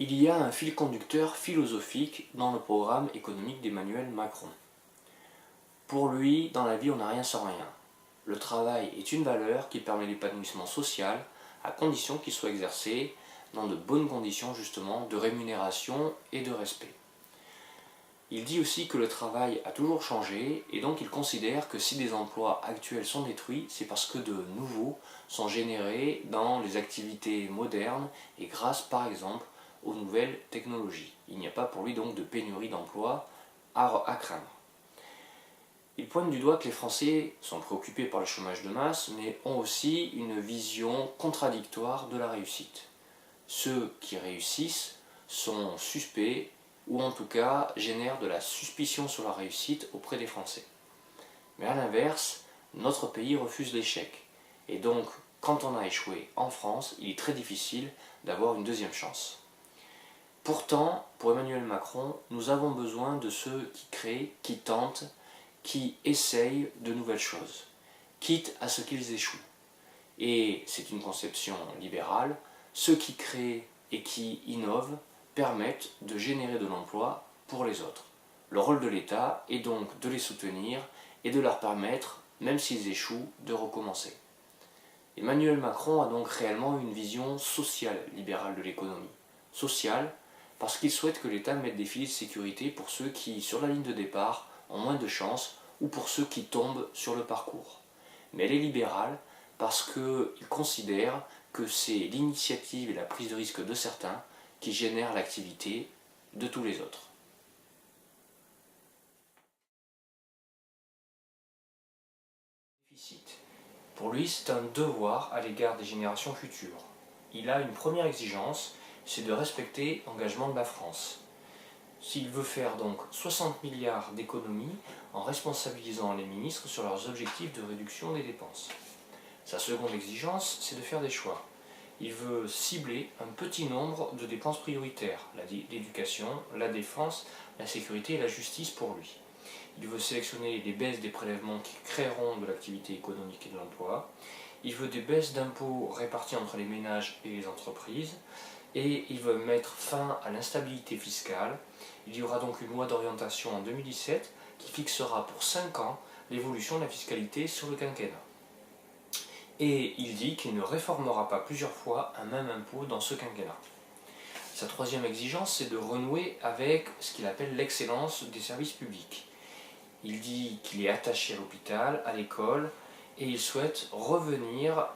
Il y a un fil conducteur philosophique dans le programme économique d'Emmanuel Macron. Pour lui, dans la vie, on n'a rien sans rien. Le travail est une valeur qui permet l'épanouissement social, à condition qu'il soit exercé dans de bonnes conditions justement de rémunération et de respect. Il dit aussi que le travail a toujours changé et donc il considère que si des emplois actuels sont détruits, c'est parce que de nouveaux sont générés dans les activités modernes et grâce par exemple aux nouvelles technologies. Il n'y a pas pour lui donc de pénurie d'emplois à craindre. Il pointe du doigt que les Français sont préoccupés par le chômage de masse, mais ont aussi une vision contradictoire de la réussite. Ceux qui réussissent sont suspects ou en tout cas génèrent de la suspicion sur la réussite auprès des Français. Mais à l'inverse, notre pays refuse l'échec. Et donc, quand on a échoué en France, il est très difficile d'avoir une deuxième chance. Pourtant, pour Emmanuel Macron, nous avons besoin de ceux qui créent, qui tentent, qui essayent de nouvelles choses, quitte à ce qu'ils échouent. Et c'est une conception libérale, ceux qui créent et qui innovent permettent de générer de l'emploi pour les autres. Le rôle de l'État est donc de les soutenir et de leur permettre, même s'ils échouent, de recommencer. Emmanuel Macron a donc réellement une vision sociale libérale de l'économie. Sociale parce qu'il souhaite que l'État mette des filets de sécurité pour ceux qui, sur la ligne de départ, ont moins de chance ou pour ceux qui tombent sur le parcours. Mais elle est libérale parce qu'il considère que c'est l'initiative et la prise de risque de certains qui génèrent l'activité de tous les autres. Pour lui, c'est un devoir à l'égard des générations futures. Il a une première exigence, c'est de respecter l'engagement de la France. S'il veut faire donc 60 milliards d'économies en responsabilisant les ministres sur leurs objectifs de réduction des dépenses. Sa seconde exigence, c'est de faire des choix. Il veut cibler un petit nombre de dépenses prioritaires, l'éducation, la défense, la sécurité et la justice pour lui. Il veut sélectionner les baisses des prélèvements qui créeront de l'activité économique et de l'emploi. Il veut des baisses d'impôts réparties entre les ménages et les entreprises. Et il veut mettre fin à l'instabilité fiscale. Il y aura donc une loi d'orientation en 2017 qui fixera pour 5 ans l'évolution de la fiscalité sur le quinquennat. Et il dit qu'il ne réformera pas plusieurs fois un même impôt dans ce quinquennat. Sa troisième exigence, c'est de renouer avec ce qu'il appelle l'excellence des services publics. Il dit qu'il est attaché à l'hôpital, à l'école, et il souhaite revenir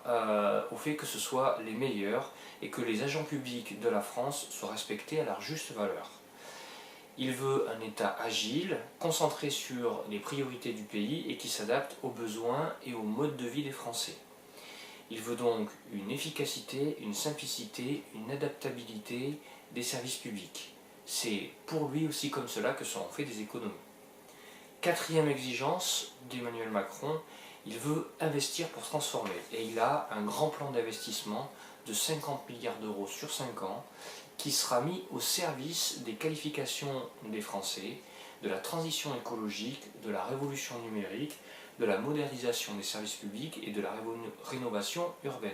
au fait que ce soit les meilleurs et que les agents publics de la France soient respectés à leur juste valeur. Il veut un État agile, concentré sur les priorités du pays et qui s'adapte aux besoins et au mode de vie des Français. Il veut donc une efficacité, une simplicité, une adaptabilité des services publics. C'est pour lui aussi comme cela que seront faites des économies. Quatrième exigence d'Emmanuel Macron, il veut investir pour transformer. Et il a un grand plan d'investissement de 50 milliards d'euros sur 5 ans qui sera mis au service des qualifications des Français, de la transition écologique, de la révolution numérique, de la modernisation des services publics et de la rénovation urbaine.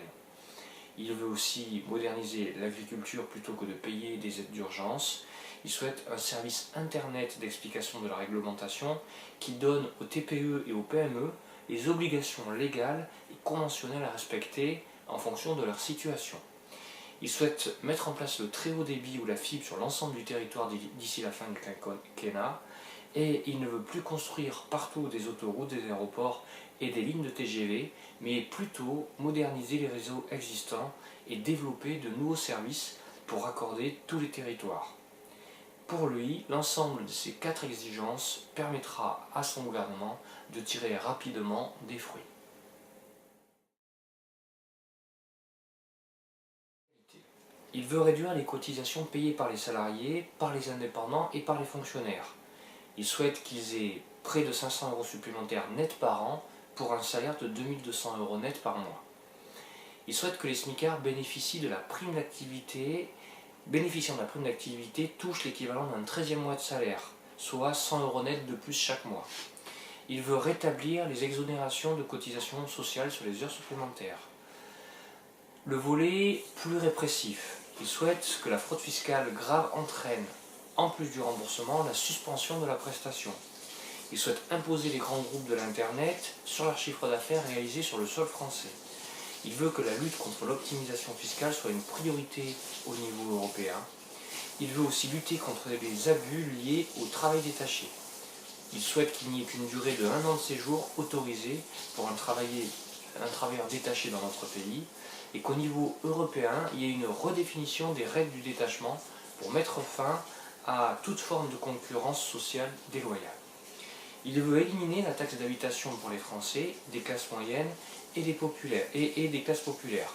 Il veut aussi moderniser l'agriculture plutôt que de payer des aides d'urgence. Il souhaite un service internet d'explication de la réglementation qui donne aux TPE et aux PME les obligations légales et conventionnelles à respecter en fonction de leur situation. Il souhaite mettre en place le très haut débit ou la fibre sur l'ensemble du territoire d'ici la fin du quinquennat. Et il ne veut plus construire partout des autoroutes, des aéroports et des lignes de TGV, mais plutôt moderniser les réseaux existants et développer de nouveaux services pour raccorder tous les territoires. Pour lui, l'ensemble de ces 4 exigences permettra à son gouvernement de tirer rapidement des fruits. Il veut réduire les cotisations payées par les salariés, par les indépendants et par les fonctionnaires. Il souhaite qu'ils aient près de 500 € supplémentaires nets par an pour un salaire de 2200 € net par mois. Il souhaite que les smicards bénéficiant de la prime d'activité touchent l'équivalent d'un 13e mois de salaire, soit 100 € net de plus chaque mois. Il veut rétablir les exonérations de cotisations sociales sur les heures supplémentaires. Le volet plus répressif. Il souhaite que la fraude fiscale grave entraîne, en plus du remboursement, la suspension de la prestation. Il souhaite imposer les grands groupes de l'Internet sur leur chiffre d'affaires réalisé sur le sol français. Il veut que la lutte contre l'optimisation fiscale soit une priorité au niveau européen. Il veut aussi lutter contre les abus liés au travail détaché. Il souhaite qu'il n'y ait qu'une durée de 1 an de séjour autorisée pour un travailleur détaché dans notre pays et qu'au niveau européen, il y ait une redéfinition des règles du détachement pour mettre fin à toute forme de concurrence sociale déloyale. Il veut éliminer la taxe d'habitation pour les Français, des classes moyennes et des classes populaires.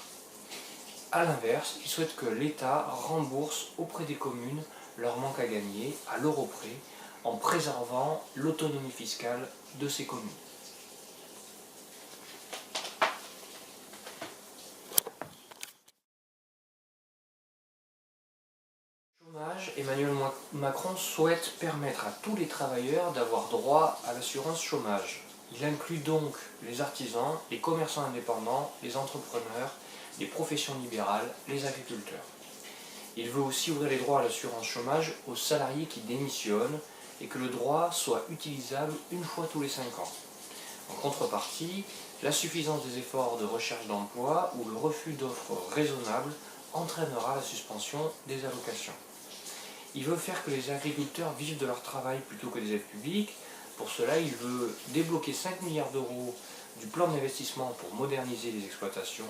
A l'inverse, il souhaite que l'État rembourse auprès des communes leur manque à gagner à l'euro près en préservant l'autonomie fiscale de ces communes. Chômage, Emmanuel Macron souhaite permettre à tous les travailleurs d'avoir droit à l'assurance chômage. Il inclut donc les artisans, les commerçants indépendants, les entrepreneurs, les professions libérales, les agriculteurs. Il veut aussi ouvrir les droits à l'assurance chômage aux salariés qui démissionnent et que le droit soit utilisable une fois tous les 5 ans. En contrepartie, l'insuffisance des efforts de recherche d'emploi ou le refus d'offres raisonnables entraînera la suspension des allocations. Il veut faire que les agriculteurs vivent de leur travail plutôt que des aides publiques. Pour cela, il veut débloquer 5 milliards d'euros du plan d'investissement pour moderniser les exploitations.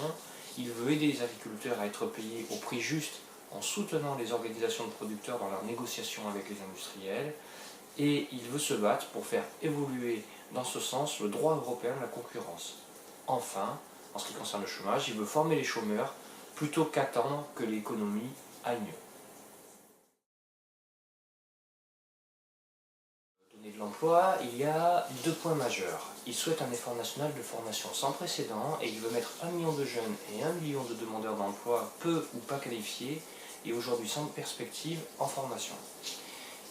Il veut aider les agriculteurs à être payés au prix juste en soutenant les organisations de producteurs dans leurs négociations avec les industriels. Et il veut se battre pour faire évoluer dans ce sens le droit européen de la concurrence. Enfin, en ce qui concerne le chômage, il veut former les chômeurs plutôt qu'attendre que l'économie aille mieux. De l'emploi, il y a 2 points majeurs. Il souhaite un effort national de formation sans précédent et il veut mettre 1 million de jeunes et 1 million de demandeurs d'emploi peu ou pas qualifiés et aujourd'hui sans perspective en formation.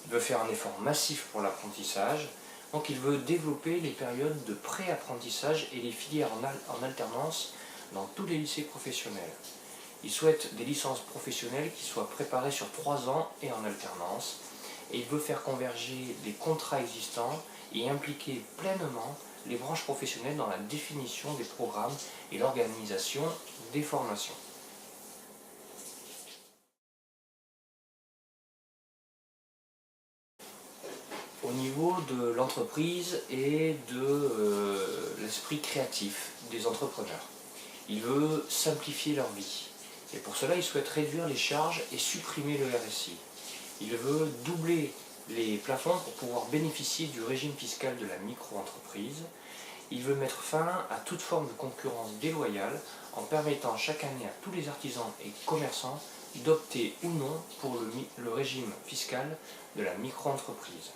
Il veut faire un effort massif pour l'apprentissage, donc il veut développer les périodes de pré-apprentissage et les filières en alternance dans tous les lycées professionnels. Il souhaite des licences professionnelles qui soient préparées sur 3 ans et en alternance. Et il veut faire converger les contrats existants et impliquer pleinement les branches professionnelles dans la définition des programmes et l'organisation des formations. Au niveau de l'entreprise et de l'esprit créatif des entrepreneurs, il veut simplifier leur vie. Et pour cela, il souhaite réduire les charges et supprimer le RSI. Il veut doubler les plafonds pour pouvoir bénéficier du régime fiscal de la micro-entreprise. Il veut mettre fin à toute forme de concurrence déloyale en permettant chaque année à tous les artisans et commerçants d'opter ou non pour le régime fiscal de la micro-entreprise.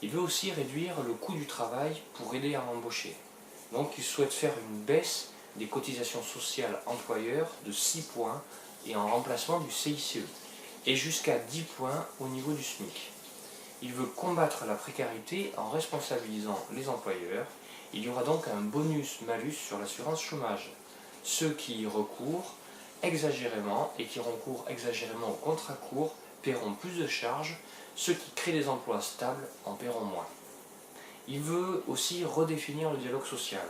Il veut aussi réduire le coût du travail pour aider à embaucher. Donc il souhaite faire une baisse des cotisations sociales employeurs de 6 points et en remplacement du CICE. Et jusqu'à 10 points au niveau du SMIC. Il veut combattre la précarité en responsabilisant les employeurs. Il y aura donc un bonus-malus sur l'assurance chômage. Ceux qui y recourent exagérément et qui recourent exagérément au contrat court paieront plus de charges. Ceux qui créent des emplois stables en paieront moins. Il veut aussi redéfinir le dialogue social.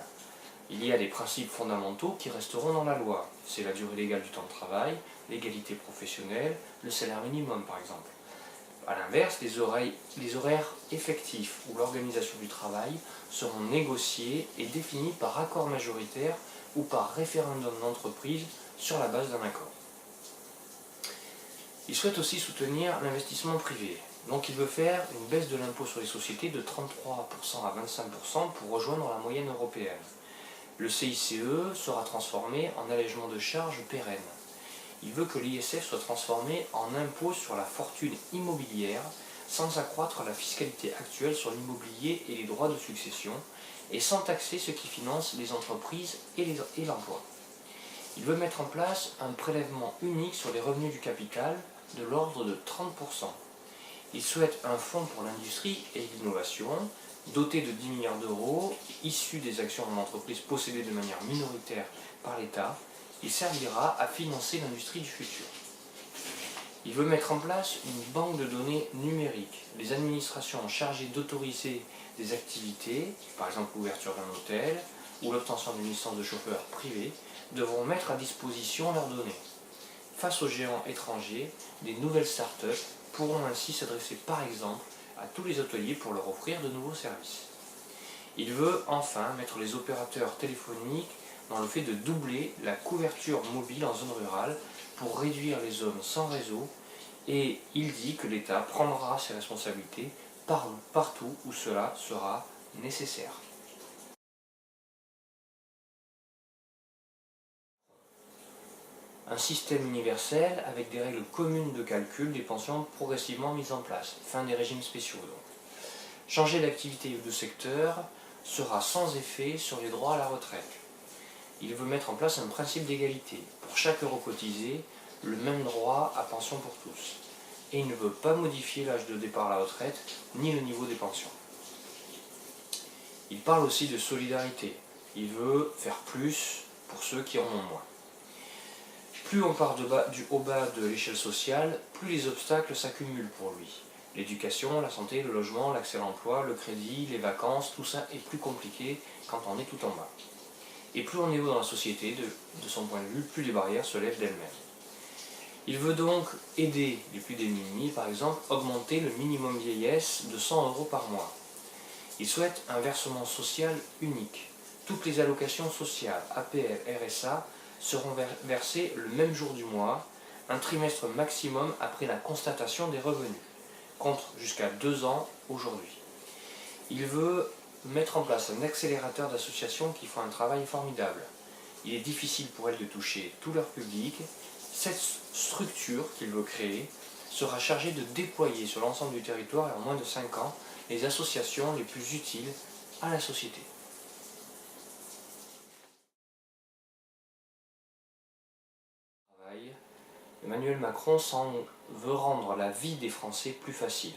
Il y a des principes fondamentaux qui resteront dans la loi. C'est la durée légale du temps de travail, l'égalité professionnelle, le salaire minimum par exemple. A l'inverse, les horaires effectifs ou l'organisation du travail seront négociés et définis par accord majoritaire ou par référendum d'entreprise sur la base d'un accord. Il souhaite aussi soutenir l'investissement privé. Donc il veut faire une baisse de l'impôt sur les sociétés de 33% à 25% pour rejoindre la moyenne européenne. Le CICE sera transformé en allègement de charges pérennes. Il veut que l'ISF soit transformé en impôt sur la fortune immobilière sans accroître la fiscalité actuelle sur l'immobilier et les droits de succession et sans taxer ce qui finance les entreprises et l'emploi. Il veut mettre en place un prélèvement unique sur les revenus du capital de l'ordre de 30%. Il souhaite un fonds pour l'industrie et l'innovation doté de 10 milliards d'euros, issus des actions en entreprise possédées de manière minoritaire par l'État. Il servira à financer l'industrie du futur. Il veut mettre en place une banque de données numérique. Les administrations chargées d'autoriser des activités, par exemple l'ouverture d'un hôtel ou l'obtention d'une licence de chauffeur privé, devront mettre à disposition leurs données. Face aux géants étrangers, des nouvelles startups pourront ainsi s'adresser par exemple à tous les hôteliers pour leur offrir de nouveaux services. Il veut enfin mettre les opérateurs téléphoniques dans le fait de doubler la couverture mobile en zone rurale pour réduire les zones sans réseau, et il dit que l'État prendra ses responsabilités partout où cela sera nécessaire. Un système universel avec des règles communes de calcul des pensions progressivement mises en place. Fin des régimes spéciaux donc. Changer d'activité ou de secteur sera sans effet sur les droits à la retraite. Il veut mettre en place un principe d'égalité. Pour chaque euro cotisé, le même droit à pension pour tous. Et il ne veut pas modifier l'âge de départ à la retraite, ni le niveau des pensions. Il parle aussi de solidarité. Il veut faire plus pour ceux qui en ont moins. Plus on part au bas de l'échelle sociale, plus les obstacles s'accumulent pour lui. L'éducation, la santé, le logement, l'accès à l'emploi, le crédit, les vacances, tout ça est plus compliqué quand on est tout en bas. Et plus on est haut dans la société, de son point de vue, plus les barrières se lèvent d'elles-mêmes. Il veut donc aider les plus démunis, par exemple, augmenter le minimum vieillesse de 100 € par mois. Il souhaite un versement social unique. Toutes les allocations sociales, APL, RSA, seront versées le même jour du mois, un trimestre maximum après la constatation des revenus, contre jusqu'à 2 ans aujourd'hui. Il veut mettre en place un accélérateur d'associations qui font un travail formidable. Il est difficile pour elles de toucher tout leur public. Cette structure qu'il veut créer sera chargée de déployer sur l'ensemble du territoire et en moins de 5 ans les associations les plus utiles à la société. Emmanuel Macron veut rendre la vie des Français plus facile.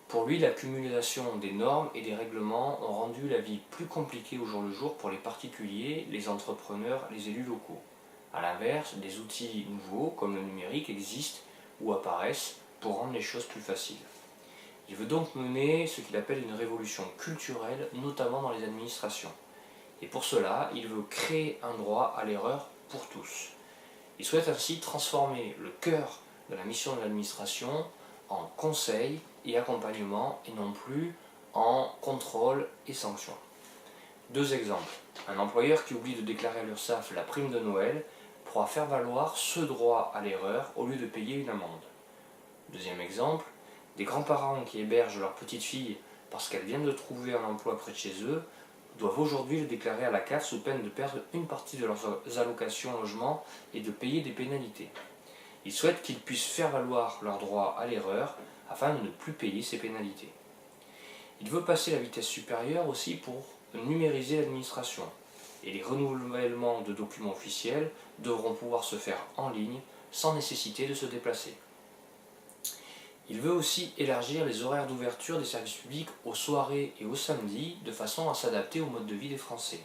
Pour lui, l'accumulation des normes et des règlements ont rendu la vie plus compliquée au jour le jour pour les particuliers, les entrepreneurs, les élus locaux. A l'inverse, des outils nouveaux, comme le numérique, existent ou apparaissent pour rendre les choses plus faciles. Il veut donc mener ce qu'il appelle une révolution culturelle, notamment dans les administrations. Et pour cela, il veut créer un droit à l'erreur pour tous. Il souhaite ainsi transformer le cœur de la mission de l'administration en conseil et accompagnement et non plus en contrôle et sanction. 2 exemples. Un employeur qui oublie de déclarer à l'URSSAF la prime de Noël pourra faire valoir ce droit à l'erreur au lieu de payer une amende. 2e exemple, des grands-parents qui hébergent leur petite fille parce qu'elle vient de trouver un emploi près de chez eux doivent aujourd'hui le déclarer à la CAF sous peine de perdre une partie de leurs allocations logement et de payer des pénalités. Ils souhaitent qu'ils puissent faire valoir leur droit à l'erreur afin de ne plus payer ces pénalités. Il veut passer la vitesse supérieure aussi pour numériser l'administration, et les renouvellements de documents officiels devront pouvoir se faire en ligne sans nécessité de se déplacer. Il veut aussi élargir les horaires d'ouverture des services publics aux soirées et aux samedis de façon à s'adapter au mode de vie des Français.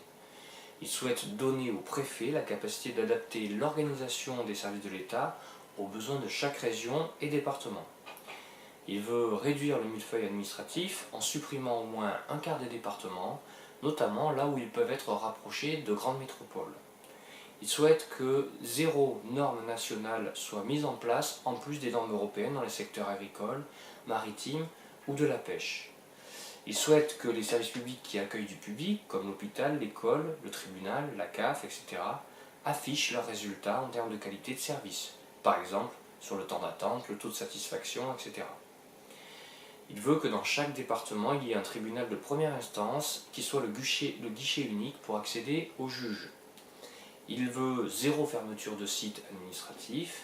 Il souhaite donner aux préfets la capacité d'adapter l'organisation des services de l'État aux besoins de chaque région et département. Il veut réduire le millefeuille administratif en supprimant au moins un quart des départements, notamment là où ils peuvent être rapprochés de grandes métropoles. Il souhaite que 0 norme nationale soit mise en place en plus des normes européennes dans les secteurs agricoles, maritimes ou de la pêche. Il souhaite que les services publics qui accueillent du public, comme l'hôpital, l'école, le tribunal, la CAF, etc., affichent leurs résultats en termes de qualité de service, par exemple sur le temps d'attente, le taux de satisfaction, etc. Il veut que dans chaque département, il y ait un tribunal de première instance qui soit le guichet unique pour accéder aux juges. Il veut 0 fermeture de site administratif.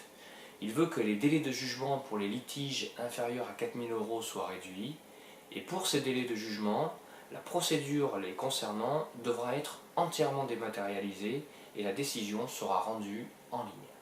Il veut que les délais de jugement pour les litiges inférieurs à 4 000 € soient réduits. Et pour ces délais de jugement, la procédure les concernant devra être entièrement dématérialisée et la décision sera rendue en ligne.